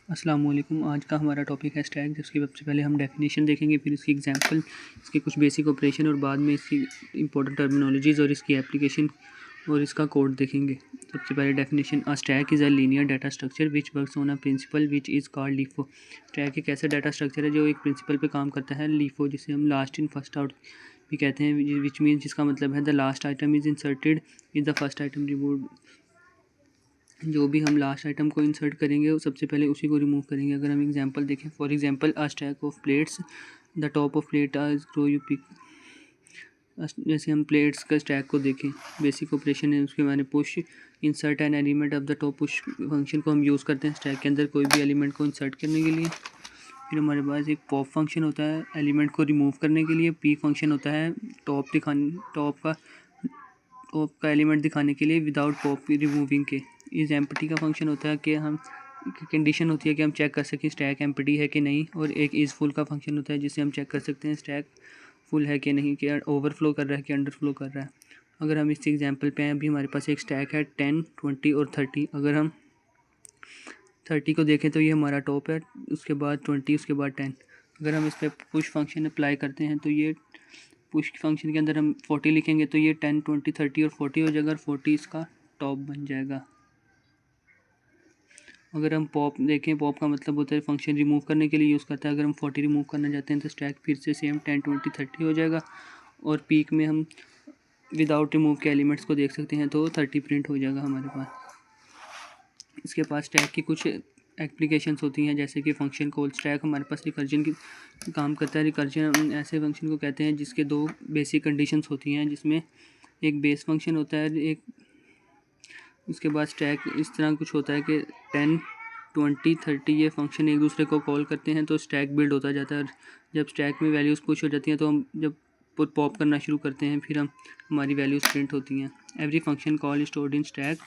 अस्सलाम वालेकुम। आज का हमारा टॉपिक है स्टैक, जिसकी सबसे पहले हम डेफिनेशन देखेंगे, फिर इसकी एग्जांपल, इसके कुछ बेसिक ऑपरेशन और बाद में इसकी इंपॉर्टेंट टर्मिनोलॉजीज़ और इसकी एप्लीकेशन और इसका कोड देखेंगे। सबसे पहले definition, a stack is a linear data structure which works on a principal which is called LIFO. Stack एक ऐसा डाटा स्ट्रक्चर है जो एक प्रिंसिपल पे काम करता है, लीफो, जिसे हम लास्ट इन फर्स्ट आउट भी कहते हैं, विच मीन्स जिसका मतलब है the last item is inserted is the first item removed. जो भी हम लास्ट आइटम को इंसर्ट करेंगे वो सबसे पहले उसी को रिमूव करेंगे। अगर हम एग्जांपल देखें, for example a stack of plates, the top of plate is grow you pick. जैसे हम प्लेट्स का स्टैक को देखें, बेसिक ऑपरेशन है उसके बारे में, push insert an element of the top. Push function को हम यूज़ करते हैं स्टैक के अंदर कोई भी एलिमेंट को इंसर्ट करने के लिए। फिर हमारे पास एक पॉप फंक्शन होता है एलिमेंट को रिमूव करने के लिए। पीक फंक्शन होता है टॉप का एलिमेंट दिखाने के लिए विदाउट पॉप रिमूविंग के। इस एम्प्टी का फंक्शन होता है कि हम कंडीशन होती है कि हम चेक कर सकें स्टैक एम्प्टी है कि नहीं। और एक इज़ फुल का फंक्शन होता है जिससे हम चेक कर सकते हैं स्टैक फुल है कि नहीं, कि ओवरफ्लो कर रहा है कि अंडरफ्लो कर रहा है। अगर हम इस एग्जांपल पे हैं, अभी हमारे पास एक स्टैक है 10, 20 और 30। अगर हम 30 को देखें तो ये हमारा टॉप है, उसके बाद 20, उसके बाद 10। अगर हम इस पर पुश फंक्शन अप्लाई करते हैं तो ये पुश फंक्शन के अंदर हम 40 लिखेंगे तो ये 10, 20, 30 और 40 हो जाएगा और 40 इसका टॉप बन जाएगा। अगर हम पॉप देखें, पॉप का मतलब होता है फंक्शन रिमूव करने के लिए यूज़ करता है। अगर हम 40 रिमूव करना चाहते हैं तो स्टैक फिर से सेम 10, 20, 30 हो जाएगा। और पीक में हम विदाउट रिमूव के एलिमेंट्स को देख सकते हैं तो 30 प्रिंट हो जाएगा हमारे पास। इसके पास स्टैक की कुछ एप्लीकेशंस होती हैं, जैसे कि फंक्शन कॉल। स्टैक हमारे पास रिकर्जन की काम करता है। रिकर्जन ऐसे फंक्शन को कहते हैं जिसके दो बेसिक कंडीशंस होती हैं, जिसमें एक बेस फंक्शन होता है, एक उसके बाद स्टैक इस तरह कुछ होता है कि 10, 20, 30 ये फंक्शन एक दूसरे को कॉल करते हैं तो स्टैक बिल्ड होता जाता है। और जब स्टैक में वैल्यूज़ पुश हो जाती हैं तो हम जब पॉप करना शुरू करते हैं फिर हमारी वैल्यूज़ प्रिंट होती हैं। Every function call stored in stack.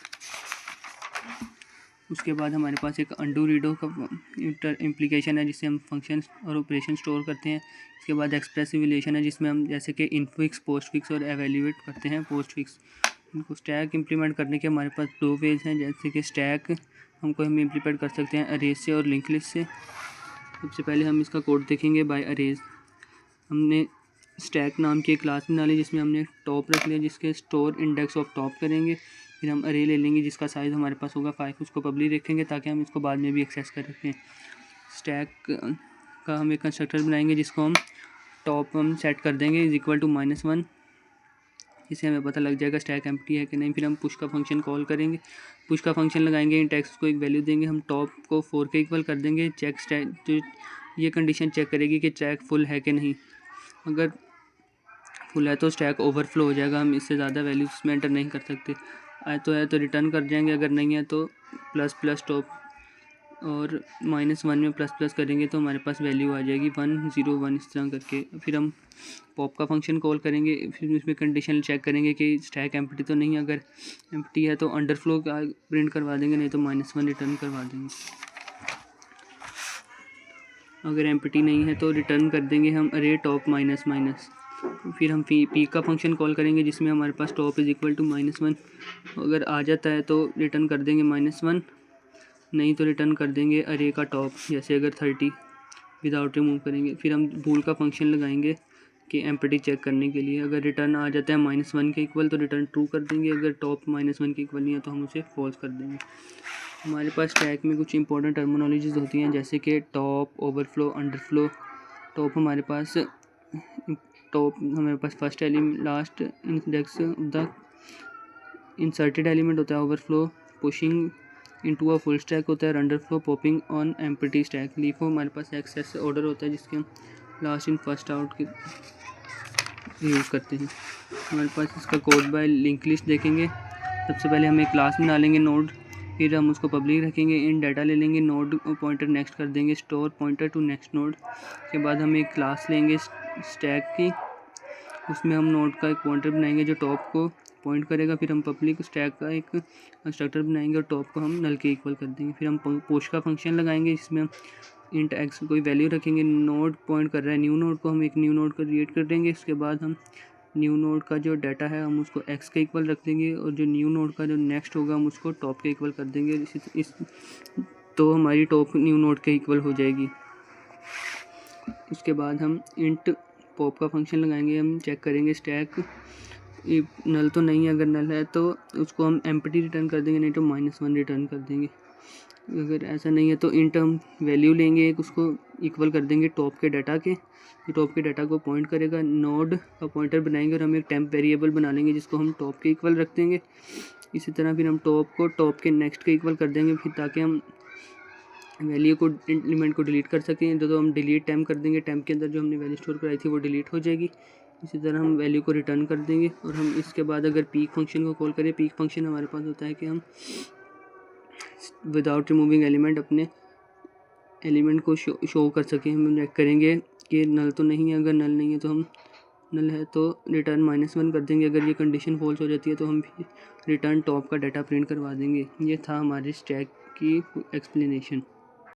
उसके बाद हमारे पास एक अंडू रीडो का इम्प्लीकेशन है जिससे हम फंक्शन और ऑपरेशन स्टोर करते हैं। इसके बाद एक्सप्रेसिव रिलेशन है जिसमें हम जैसे कि इनफिक्स, पोस्ट फिक्स और एवेल्यूएट करते हैं पोस्ट फिक्स। इनको स्टैक इम्प्लीमेंट करने के हमारे पास दो वेज हैं, जैसे कि स्टैक हम इम्प्लीमेंट कर सकते हैं अरेज से और लिंक लिस्ट से। सबसे पहले हम इसका कोड देखेंगे बाय अरेज। हमने स्टैक नाम की एक क्लास बना ली जिसमें हमने टॉप रख लिया, जिसके स्टोर इंडेक्स ऑफ टॉप करेंगे। फिर हम अरे ले लेंगे जिसका साइज़ हमारे पास होगा 5, उसको पब्लिक रखेंगे ताकि हम इसको बाद में भी एक्सेस कर सकें। स्टैक का हम एक कंस्ट्रक्टर बनाएंगे जिसको हम टॉप हम सेट कर देंगे इज इक्वल टू -1, जिससे हमें पता लग जाएगा स्टैक एम्प्टी है कि नहीं। फिर हम पुश का फंक्शन कॉल करेंगे, पुश का फंक्शन लगाएंगे, इन टेक्स्ट को एक वैल्यू देंगे, हम टॉप को 4 के इक्वल कर देंगे। चेक स्टैक, तो ये कंडीशन चेक करेगी कि स्टैक फुल है कि नहीं। अगर फुल है तो स्टैक ओवरफ्लो हो जाएगा, हम इससे ज़्यादा वैल्यूज इसमें एंटर नहीं कर सकते। है तो रिटर्न कर जाएंगे, अगर नहीं है तो प्लस प्लस टॉप और -1 में प्लस प्लस करेंगे तो हमारे पास वैल्यू आ जाएगी 1, 0, 1 इस तरह करके। फिर हम पॉप का फंक्शन कॉल करेंगे, फिर उसमें कंडीशन चेक करेंगे कि स्टैक एम्प्टी तो नहीं है। अगर एम्प्टी है तो अंडरफ्लो का प्रिंट करवा देंगे, नहीं तो -1 रिटर्न करवा देंगे। अगर एम्प्टी नहीं है तो रिटर्न कर देंगे हम अरे टॉप माइनस। फिर हम पी का फंक्शन कॉल करेंगे जिसमें हमारे पास टॉप इज़ इक्वल टू -1। अगर आ जाता है तो रिटर्न कर देंगे -1, नहीं तो रिटर्न कर देंगे अरे का टॉप, जैसे अगर 30 विदाउट रिमूव करेंगे। फिर हम बूल का फंक्शन लगाएंगे कि एम्प्टी चेक करने के लिए। अगर रिटर्न आ जाता है -1 के इक्वल तो रिटर्न ट्रू कर देंगे, अगर टॉप -1 के इक्वल नहीं है तो हम उसे फॉल्स कर देंगे। हमारे पास स्टैक में कुछ इंपॉर्टेंट टर्मिनोलॉजीज़ होती हैं, जैसे कि टॉप, ओवरफ्लो, अंडरफ्लो। टॉप हमारे पास first element, last index the inserted element होता है। Overflow pushing into a full stack होता है। Underflow popping on empty stack. LIFO हमारे पास एक्सेस ऑर्डर होता है जिसके हम लास्ट इन फर्स्ट आउट के यूज़ करते हैं। हमारे पास इसका कोड बाय लिंक लिस्ट देखेंगे। सबसे पहले हम एक क्लास बना लेंगे नोड, फिर हम उसको पब्लिक रखेंगे, इन डाटा ले लेंगे, नोड पॉइंटर नेक्स्ट कर देंगे, store pointer to next node. उसके बाद हम एक क्लास लेंगे स्टैक की, उसमें हम नोड का एक पॉइंटर बनाएंगे जो टॉप को पॉइंट करेगा। फिर हम पब्लिक स्टैक का एक कंस्ट्रक्टर बनाएंगे और टॉप को हम नल के इक्वल कर देंगे। फिर हम पुश का फंक्शन लगाएंगे जिसमें हम इंट एक्स कोई वैल्यू रखेंगे। नोड पॉइंट कर रहा है न्यू नोड को, हम एक न्यू नोड को क्रिएट कर देंगे। उसके बाद हम न्यू नोड का जो डाटा है हम उसको एक्स के इक्वल रख देंगे और जो न्यू नोड का जो नेक्स्ट होगा हम उसको टॉप के इक्वल कर देंगे। इस तो हमारी टॉप न्यू नोड के इक्वल हो जाएगी। उसके बाद हम इंट पॉप का फंक्शन लगाएंगे, हम चेक करेंगे स्टैक नल तो नहीं है, अगर नल है तो उसको हम एम्प्टी रिटर्न कर देंगे, नहीं तो -1 रिटर्न कर देंगे। अगर ऐसा नहीं है तो इंट हम वैल्यू लेंगे एक, उसको इक्वल कर देंगे टॉप के डाटा के, टॉप के डाटा को पॉइंट करेगा, नोड का पॉइंटर बनाएंगे और हम एक टेम्प वेरिएबल बना लेंगे जिसको हम टॉप के इक्वल रख देंगे। इसी तरह फिर हम टॉप को टॉप के नेक्स्ट के इक्वल कर देंगे, फिर ताकि हम वैल्यू को एलिमेंट को डिलीट कर सकें। तो हम डिलीट टेम्प कर देंगे, टेम्प के अंदर जो हमने वैल्यू स्टोर कराई थी वो डिलीट हो जाएगी। इसी तरह हम वैल्यू को रिटर्न कर देंगे। और हम इसके बाद अगर पीक फंक्शन को कॉल करें, पीक फंक्शन हमारे पास होता है कि हम विदाउट रिमूविंग एलिमेंट अपने एलिमेंट को शो कर सकें। हम चेक करेंगे कि नल तो नहीं है, अगर नल नहीं है तो हम नल है तो रिटर्न -1 कर देंगे। अगर ये कंडीशन फॉल्स हो जाती है तो हम रिटर्न टॉप का डाटा प्रिंट करवा देंगे। ये था हमारे स्टैक की एक्सप्लेनेशन।